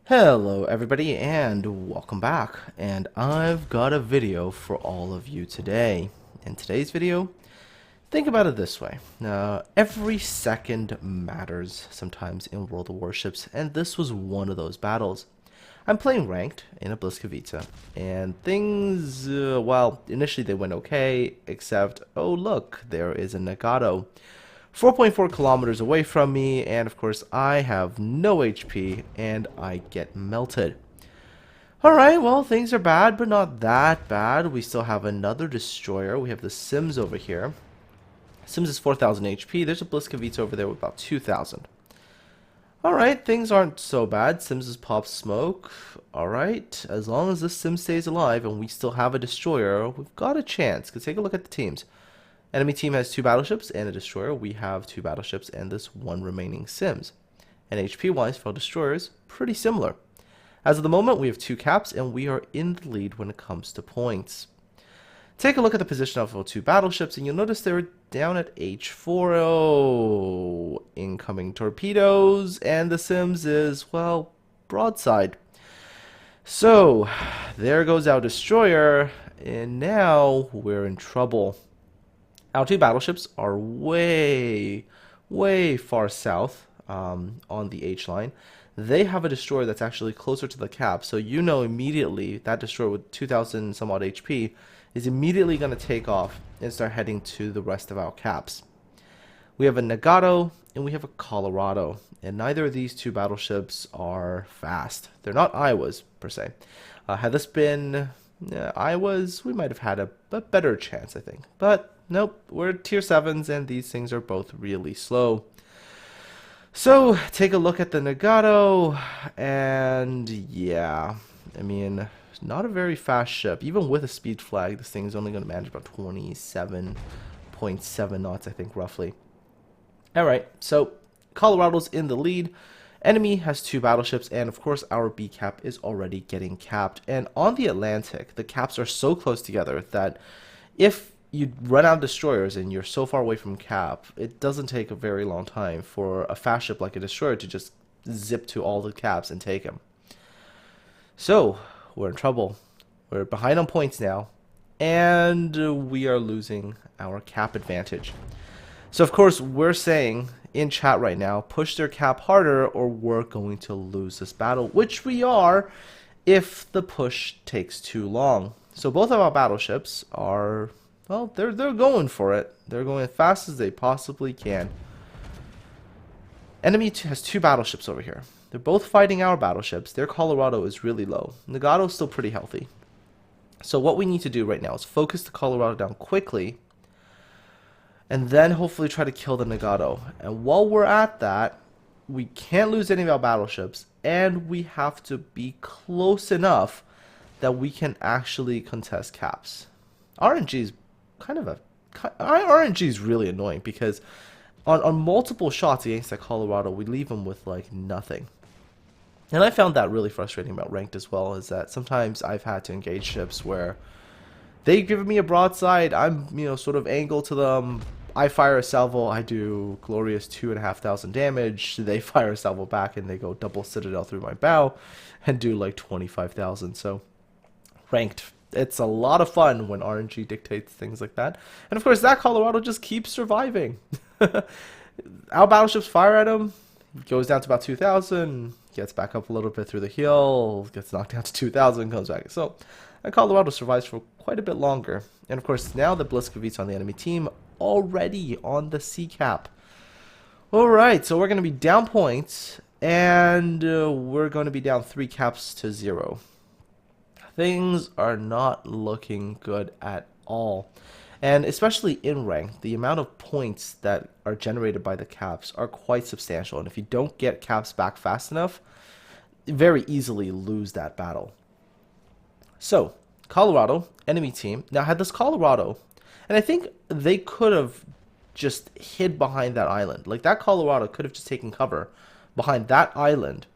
Hello everybody and welcome back, and I've got a video for all of you today. In today's video, think about it this way. Every second matters sometimes in World of Warships, and this was one of those battles. I'm playing ranked in a Bliskavita, and things, well, initially they went okay, except, oh look, there is a Nagato. 4.4 kilometers away from me, and of course I have no HP and I get melted. Alright, well, things are bad, but not that bad. We still have another destroyer. We have the Sims over here. Sims is 4,000 HP. There's a Bliskavita over there with about 2,000. Alright, things aren't so bad. Sims is pop smoke. Alright, as long as this Sim stays alive and we still have a destroyer, we've got a chance. Because take a look at the teams. Enemy team has 2 battleships and a destroyer. We have 2 battleships and this 1 remaining Sims. And HP-wise for destroyers, pretty similar. As of the moment, we have 2 caps and we are in the lead when it comes to points. Take a look at the position of our 2 battleships and you'll notice they're down at H4. Oh, incoming torpedoes, and the Sims is, well, broadside. So, there goes our destroyer, and now we're in trouble. Our 2 battleships are way far south on the H line. They have a destroyer that's actually closer to the cap, so you know immediately that destroyer with 2,000 some odd HP is immediately going to take off and start heading to the rest of our caps. We have a Nagato and we have a Colorado, and neither of these 2 battleships are fast. They're not Iowas per se. Had this been Iowas, we might have had a better chance, I think, but nope, we're tier 7s and these things are both really slow. So, take a look at the Nagato, and yeah, I mean, not a very fast ship. Even with a speed flag, this thing is only going to manage about 27.7 knots, I think, roughly. Alright, so Colorado's in the lead. Enemy has 2 battleships, and of course our B cap is already getting capped. And on the Atlantic, the caps are so close together that if you run out of destroyers and you're so far away from cap, it doesn't take a very long time for a fast ship like a destroyer to just zip to all the caps and take them. So, we're in trouble. We're behind on points now, and we are losing our cap advantage. So, of course, we're saying in chat right now, push their cap harder or we're going to lose this battle, which we are if the push takes too long. So, both of our battleships are, well, they're going for it. They're going as fast as they possibly can. Enemy has 2 battleships over here. They're both fighting our battleships. Their Colorado is really low. Nagato's still pretty healthy. So what we need to do right now is focus the Colorado down quickly, and then hopefully try to kill the Nagato. And while we're at that, we can't lose any of our battleships, and we have to be close enough that we can actually contest caps. RNG is RNG is really annoying because on multiple shots against that Colorado, we leave them with like nothing. And I found that really frustrating about ranked as well, is that sometimes I've had to engage ships where they give me a broadside, I'm, sort of angled to them, I fire a salvo, I do glorious 2,500 damage, they fire a salvo back and they go double citadel through my bow and do like 25,000. So ranked, it's a lot of fun when RNG dictates things like that. And of course that Colorado just keeps surviving. Our battleships fire at him, goes down to about 2,000, gets back up a little bit through the hill, gets knocked down to 2,000, comes back. So that Colorado survives for quite a bit longer. And of course now the Bliskavit's on the enemy team, already on the C cap. Alright, so we're going to be down points, and we're going to be down 3 caps to 0. Things are not looking good at all. And especially in rank, the amount of points that are generated by the caps are quite substantial. And if you don't get caps back fast enough, you very easily lose that battle. So, Colorado, enemy team. Now, had this Colorado, and I think they could have just hid behind that island. Like, that Colorado could have just taken cover behind that island.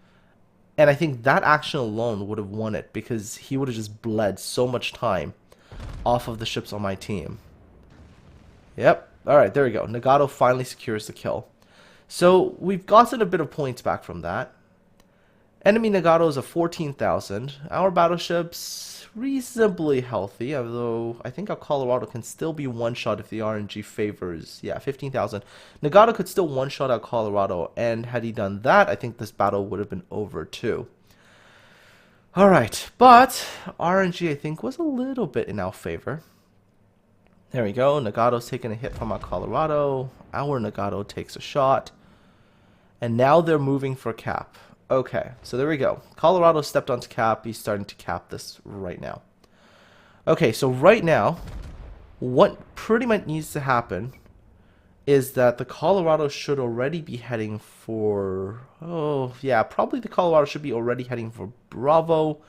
And I think that action alone would have won it, because he would have just bled so much time off of the ships on my team. Yep. Alright, there we go. Nagato finally secures the kill. So we've gotten a bit of points back from that. Enemy Nagatos of 14,000. Our battleships reasonably healthy, although I think our Colorado can still be one-shot if the RNG favors. Yeah, 15,000. Nagato could still one-shot our Colorado, and had he done that, I think this battle would have been over too. Alright, but RNG I think was a little bit in our favor. There we go, Nagato's taking a hit from our Colorado. Our Nagato takes a shot. And now they're moving for cap. Okay, so there we go. Colorado stepped onto cap. He's starting to cap this right now. Okay, so right now, what pretty much needs to happen is that the Colorado should already be heading for... Oh, yeah, probably the Colorado should be already heading for Bravo.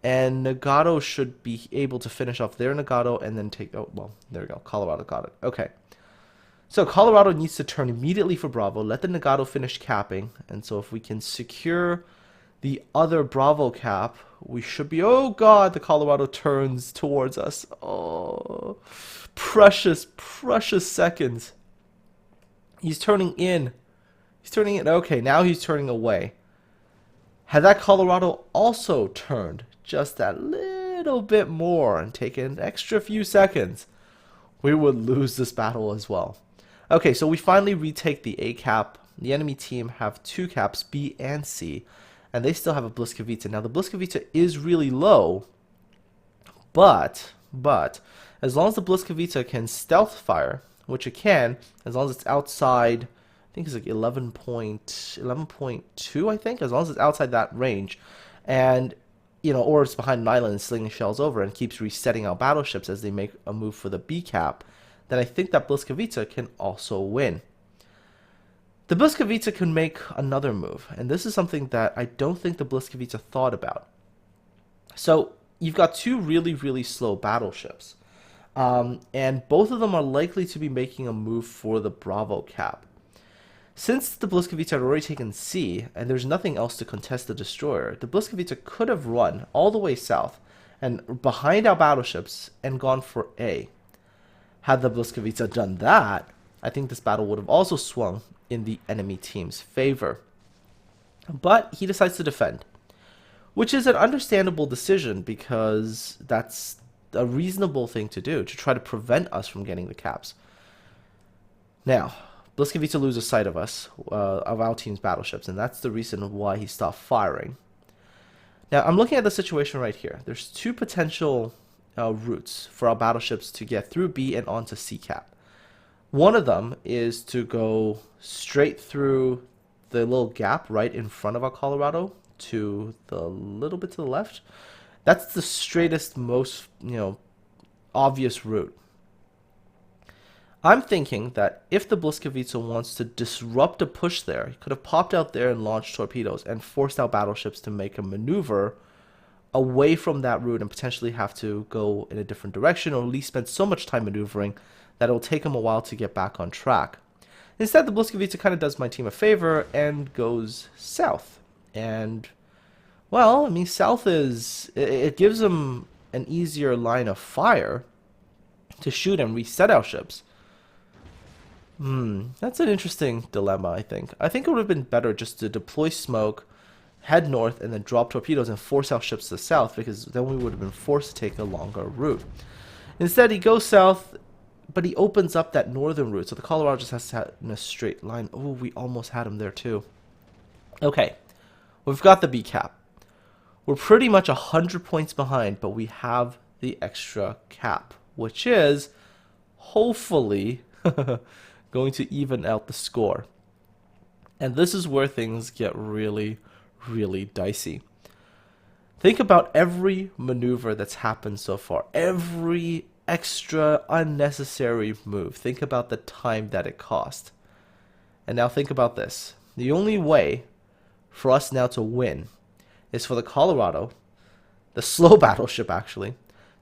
And Nagato should be able to finish off their Nagato and then take... Oh, well, there we go. Colorado got it. Okay. So Colorado needs to turn immediately for Bravo, let the Nagato finish capping, and so if we can secure the other Bravo cap, we should be... Oh god, the Colorado turns towards us. Oh, precious, precious seconds. He's turning in. He's turning in. Okay, now he's turning away. Had that Colorado also turned just that little bit more and taken an extra few seconds, we would lose this battle as well. Okay, so we finally retake the A cap. The enemy team have 2 caps, B and C, and they still have a Bliskovita. Now, the Bliskovita is really low, but, as long as the Bliskovita can stealth fire, which it can, as long as it's outside, I think it's like 11.2, I think, as long as it's outside that range, and, you know, or it's behind an island and slinging shells over and keeps resetting our battleships as they make a move for the B cap, then I think that Bliskovita can also win. The Bliskovita can make another move, and this is something that I don't think the Bliskovita thought about. So, you've got 2 really, really slow battleships, and both of them are likely to be making a move for the Bravo cap. Since the Bliskovita had already taken C, and there's nothing else to contest the destroyer, the Bliskovita could have run all the way south, and behind our battleships, and gone for A. Had the Bliskovita done that, I think this battle would have also swung in the enemy team's favor. But he decides to defend, which is an understandable decision because that's a reasonable thing to do, to try to prevent us from getting the caps. Now, Bliskovita loses sight of us, of our team's battleships, and that's the reason why he stopped firing. Now, I'm looking at the situation right here. There's 2 potential routes for our battleships to get through B and onto C cap. One of them is to go straight through the little gap right in front of our Colorado to the little bit to the left. That's the straightest, most, obvious route. I'm thinking that if the Bliskovita wants to disrupt a push there, he could have popped out there and launched torpedoes and forced our battleships to make a maneuver away from that route and potentially have to go in a different direction, or at least spend so much time maneuvering that it will take him a while to get back on track. Instead, the Bliskovita kind of does my team a favor and goes south. And, well, I mean, south is... It gives him an easier line of fire to shoot and reset our ships. That's an interesting dilemma, I think. I think it would have been better just to deploy smoke, head north, and then drop torpedoes and force our ships to the south, because then we would have been forced to take a longer route. Instead, he goes south, but he opens up that northern route, so the Colorado just has to head in a straight line. Oh, we almost had him there too. Okay, we've got the B cap. We're pretty much 100 points behind, but we have the extra cap, which is hopefully going to even out the score. And this is where things get really, really dicey. Think about every maneuver that's happened so far. Every extra unnecessary move. Think about the time that it cost. And now think about this. The only way for us now to win is for the Colorado, the slow battleship actually,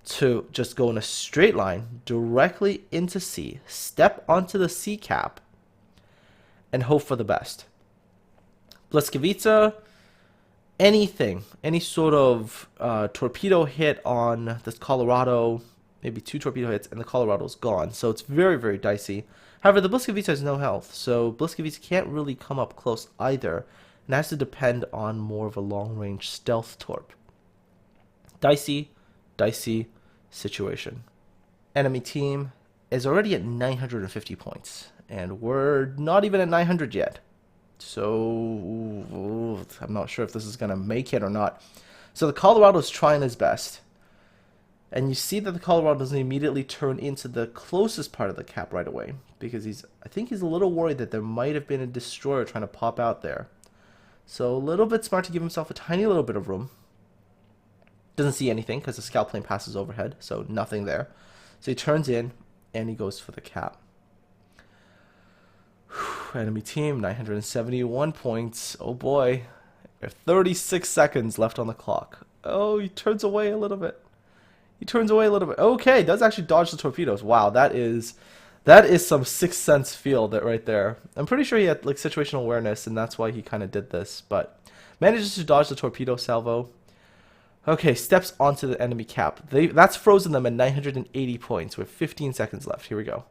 to just go in a straight line directly into C, step onto the C cap, and hope for the best. Bliskovita, anything, any sort of torpedo hit on this Colorado, maybe 2 torpedo hits, and the Colorado's gone. So it's very, very dicey. However, the Bliskovita has no health, so Bliskovita can't really come up close either and has to depend on more of a long-range stealth torp. Dicey, dicey situation. Enemy team is already at 950 points, and we're not even at 900 yet. So I'm not sure if this is going to make it or not. So the Colorado's trying his best. And you see that the Colorado doesn't immediately turn into the closest part of the cap right away, because I think he's a little worried that there might have been a destroyer trying to pop out there. So a little bit smart to give himself a tiny little bit of room. Doesn't see anything because the scout plane passes overhead, so nothing there. So he turns in and he goes for the cap. Enemy team, 971 points. Oh boy. 36 seconds left on the clock. Oh, he turns away a little bit. He turns away a little bit. Okay, does actually dodge the torpedoes. Wow, that is some Sixth Sense feel that right there. I'm pretty sure he had like situational awareness, and that's why he kind of did this. But manages to dodge the torpedo salvo. Okay, steps onto the enemy cap. That's frozen them at 980 points with 15 seconds left. Here we go.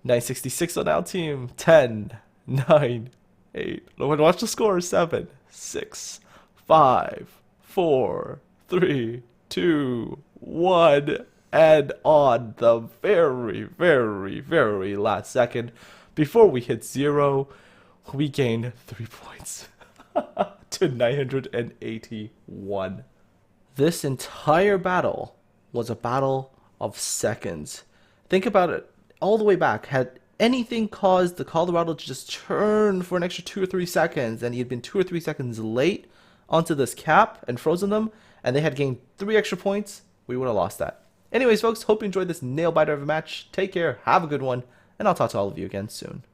966 on our team. 10, 9, 8. Watch the score. 7, 6, 5, 4, 3, 2, 1. And on the very, very, very last second, before we hit 0, we gain 3 points to 981. This entire battle was a battle of seconds. Think about it. All the way back, had anything caused the Colorado to just turn for an extra 2 or 3 seconds, and he had been 2 or 3 seconds late onto this cap and frozen them, and they had gained 3 extra points, we would have lost that. Anyways, folks, hope you enjoyed this nail-biter of a match. Take care, have a good one, and I'll talk to all of you again soon.